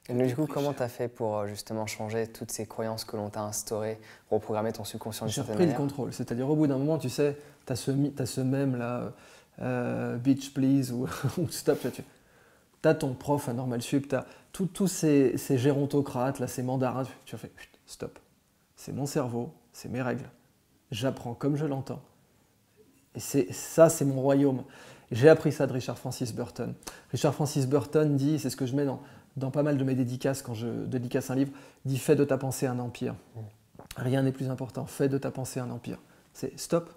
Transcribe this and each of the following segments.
Et donc, du coup, comment tu as fait pour justement changer toutes ces croyances que l'on t'a instaurées, reprogrammer ton subconscient d'une J'ai certaine repris le manière? contrôle. C'est-à-dire, au bout d'un moment, tu sais, tu as ce mème là, Beach Please ou, ou Stop. Tu as ton prof à Normal Sup, tu as tous ces gérontocrates, là, ces mandarins. Tu as fait chut, stop. C'est mon cerveau, c'est mes règles. J'apprends comme je l'entends. Et ça, c'est mon royaume. J'ai appris ça de Richard Francis Burton. Richard Francis Burton dit, c'est ce que je mets dans pas mal de mes dédicaces quand je dédicace un livre, dit fais de ta pensée un empire. Rien n'est plus important, fais de ta pensée un empire. C'est stop.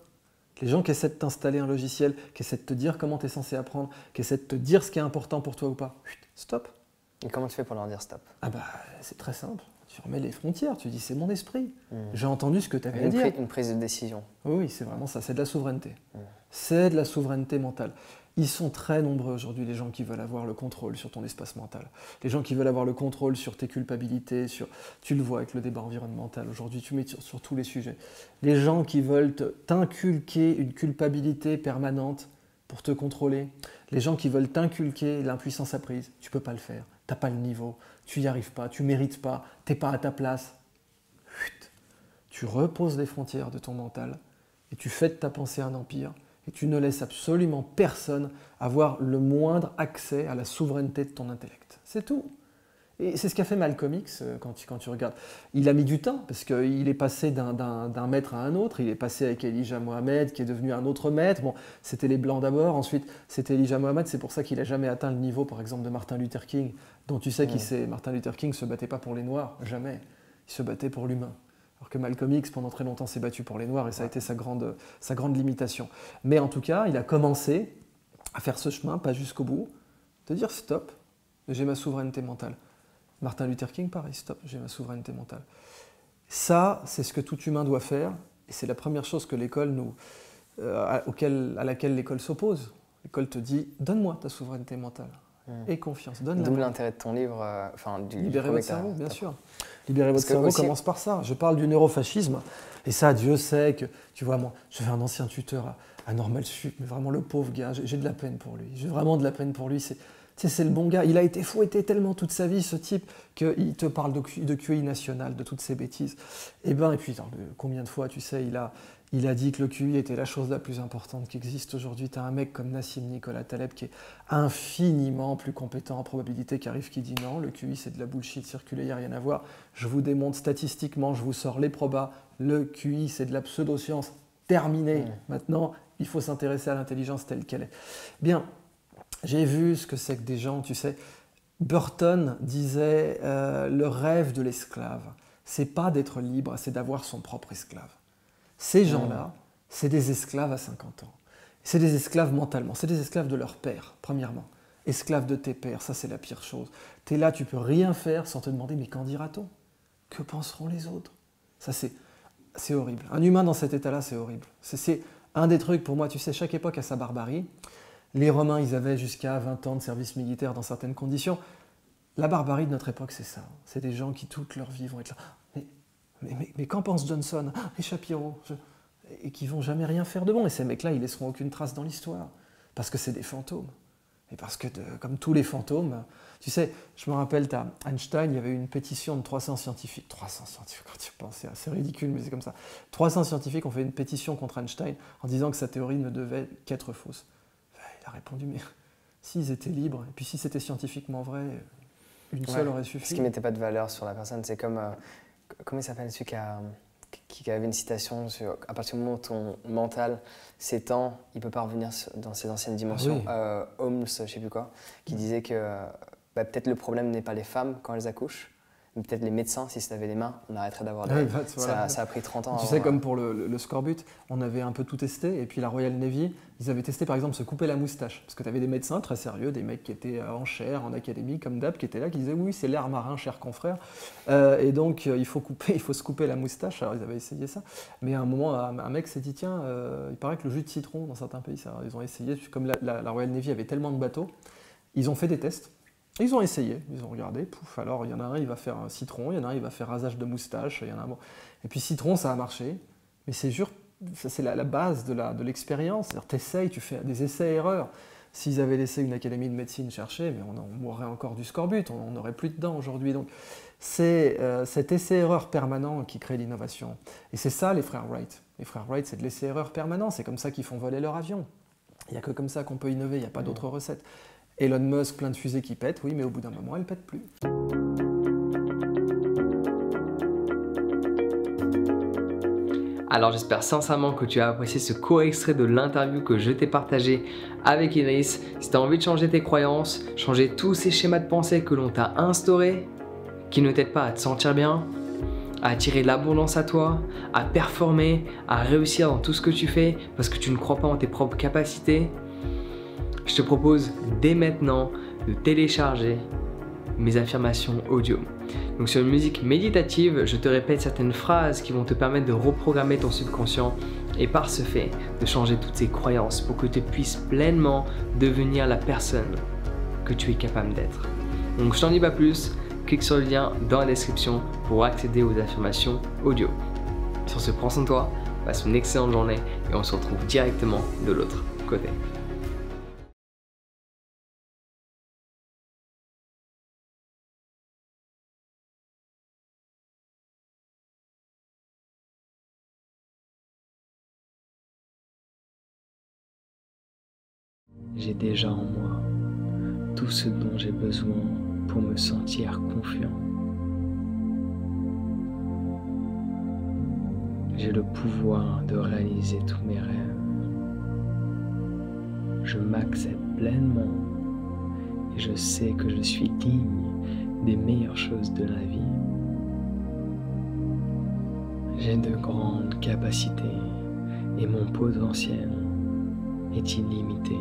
Les gens qui essaient de t'installer un logiciel, qui essaient de te dire comment tu es censé apprendre, qui essaient de te dire ce qui est important pour toi ou pas, chut, stop. Et comment tu fais pour leur dire stop? Ah bah, c'est très simple. Tu remets les frontières, tu dis c'est mon esprit. J'ai entendu ce que tu avais à Une, dire. une prise de décision. Oui, c'est vraiment ça, c'est de la souveraineté. C'est de la souveraineté mentale. Ils sont très nombreux aujourd'hui, les gens qui veulent avoir le contrôle sur ton espace mental. Les gens qui veulent avoir le contrôle sur tes culpabilités, tu le vois avec le débat environnemental. Aujourd'hui, tu mets sur tous les sujets. Les gens qui veulent t'inculquer une culpabilité permanente pour te contrôler. Les gens qui veulent t'inculquer l'impuissance apprise. Tu ne peux pas le faire. Tu n'as pas le niveau. Tu n'y arrives pas. Tu ne mérites pas. Tu n'es pas à ta place. Chut. Tu reposes les frontières de ton mental et tu fais de ta pensée un empire. Et tu ne laisses absolument personne avoir le moindre accès à la souveraineté de ton intellect. C'est tout. Et c'est ce qu'a fait Malcolm X quand tu regardes. Il a mis du temps, parce qu'il est passé d'un maître à un autre. Il est passé avec Elijah Muhammad, qui est devenu un autre maître. Bon, c'était les Blancs d'abord, ensuite c'était Elijah Muhammad. C'est pour ça qu'il n'a jamais atteint le niveau, par exemple, de Martin Luther King, dont tu sais Martin Luther King ne se battait pas pour les Noirs, jamais. Il se battait pour l'humain. Alors que Malcolm X, pendant très longtemps, s'est battu pour les Noirs, et ça a été sa grande limitation. Mais en tout cas, il a commencé à faire ce chemin, pas jusqu'au bout, de dire stop, j'ai ma souveraineté mentale. Martin Luther King, pareil, stop, j'ai ma souveraineté mentale. Ça, c'est ce que tout humain doit faire, et c'est la première chose que l'école à laquelle l'école s'oppose. L'école te dit, donne-moi ta souveraineté mentale. Et confiance, donne-la. D'où l'intérêt de ton livre, Libérer votre cerveau, bien sûr. Libérer votre cerveau commence par ça. Je parle du neurofascisme, et ça, Dieu sait que, tu vois, moi, j'avais un ancien tuteur à Normal Sup, mais vraiment le pauvre gars, j'ai de la peine pour lui. J'ai vraiment de la peine pour lui. C'est le bon gars. Il a été fouetté tellement toute sa vie, ce type, qu'il te parle de QI national, de toutes ces bêtises. Et puis, combien de fois, tu sais, il a dit que le QI était la chose la plus importante qui existe aujourd'hui. Tu as un mec comme Nassim Nicolas Taleb qui est infiniment plus compétent en probabilité qui dit non, le QI c'est de la bullshit circulée, il n'y a rien à voir. Je vous démontre statistiquement, je vous sors les probas, le QI c'est de la pseudo-science terminée. Maintenant, il faut s'intéresser à l'intelligence telle qu'elle est. Bien, j'ai vu ce que c'est que des gens, tu sais, Burton disait le rêve de l'esclave, c'est pas d'être libre, c'est d'avoir son propre esclave. Ces gens-là, c'est des esclaves à 50 ans. C'est des esclaves mentalement, c'est des esclaves de leur père, premièrement. Esclaves de tes pères, ça c'est la pire chose. Tu es là, tu peux rien faire sans te demander, mais qu'en dira-t-on? Que penseront les autres? Ça c'est horrible. Un humain dans cet état-là, c'est horrible. C'est un des trucs, pour moi, tu sais, chaque époque a sa barbarie. Les Romains, ils avaient jusqu'à 20 ans de service militaire dans certaines conditions. La barbarie de notre époque, c'est ça. C'est des gens qui, toute leur vie, vont être là. Mais qu'en pense Johnson? Les Shapiro? Et qui vont jamais rien faire de bon. Et ces mecs-là, ils laisseront aucune trace dans l'histoire. Parce que c'est des fantômes. Et parce que, comme tous les fantômes, tu sais, je me rappelle, Einstein, il y avait eu une pétition de 300 scientifiques. 300 scientifiques, quand tu penses, c'est ridicule, mais c'est comme ça. 300 scientifiques ont fait une pétition contre Einstein en disant que sa théorie ne devait qu'être fausse. Il a répondu, mais s'ils étaient libres, et puis si c'était scientifiquement vrai, une seule aurait suffi. Ce qui ne mettait pas de valeur sur la personne, c'est comme... comment il s'appelle celui qui avait une citation sur à partir du moment où ton mental s'étend, il ne peut pas revenir dans ses anciennes dimensions. Holmes, je ne sais plus quoi, qui disait que peut-être le problème n'est pas les femmes quand elles accouchent, mais peut-être les médecins, si ça avait les mains, on arrêterait d'avoir des... Ça a pris 30 ans. Tu sais, comme pour le scorbut, on avait un peu tout testé, et puis la Royal Navy, ils avaient testé par exemple se couper la moustache, parce que tu avais des médecins très sérieux, des mecs qui étaient en chaire, en académie, comme d'hab, qui étaient là, qui disaient oui, c'est l'air marin, cher confrère, et donc il faut se couper la moustache. Alors ils avaient essayé ça, mais à un moment, un mec s'est dit tiens, il paraît que le jus de citron, dans certains pays, ça, ils ont essayé, comme la Royal Navy avait tellement de bateaux, ils ont fait des tests. Ils ont essayé, ils ont regardé, pouf, alors il y en a un, il va faire un citron, il y en a un, il va faire rasage de moustache, il y en a un, bon. Et puis citron, ça a marché, mais c'est la base de l'expérience, c'est-à-dire t'essayes, tu fais des essais-erreurs. S'ils avaient laissé une académie de médecine chercher, mais on mourrait encore du scorbut, on n'aurait plus de dents aujourd'hui. Donc c'est cet essai-erreur permanent qui crée l'innovation. Et c'est ça les frères Wright. Les frères Wright, c'est de l'essai-erreur permanent, c'est comme ça qu'ils font voler leur avion. Il n'y a que comme ça qu'on peut innover, il n'y a pas d'autre recette. Elon Musk, plein de fusées qui pètent, oui, mais au bout d'un moment, elles ne pètent plus. Alors j'espère sincèrement que tu as apprécié ce court extrait de l'interview que je t'ai partagé avec Idriss. Si tu as envie de changer tes croyances, changer tous ces schémas de pensée que l'on t'a instaurés, qui ne t'aident pas à te sentir bien, à attirer l'abondance à toi, à performer, à réussir dans tout ce que tu fais parce que tu ne crois pas en tes propres capacités, je te propose dès maintenant de télécharger mes affirmations audio. Donc sur une musique méditative, je te répète certaines phrases qui vont te permettre de reprogrammer ton subconscient et par ce fait de changer toutes ces croyances pour que tu puisses pleinement devenir la personne que tu es capable d'être. Donc je t'en dis pas plus, clique sur le lien dans la description pour accéder aux affirmations audio. Sur ce, prends soin de toi, passe une excellente journée et on se retrouve directement de l'autre côté. J'ai déjà en moi tout ce dont j'ai besoin pour me sentir confiant. J'ai le pouvoir de réaliser tous mes rêves. Je m'accepte pleinement et je sais que je suis digne des meilleures choses de la vie. J'ai de grandes capacités et mon potentiel est illimité.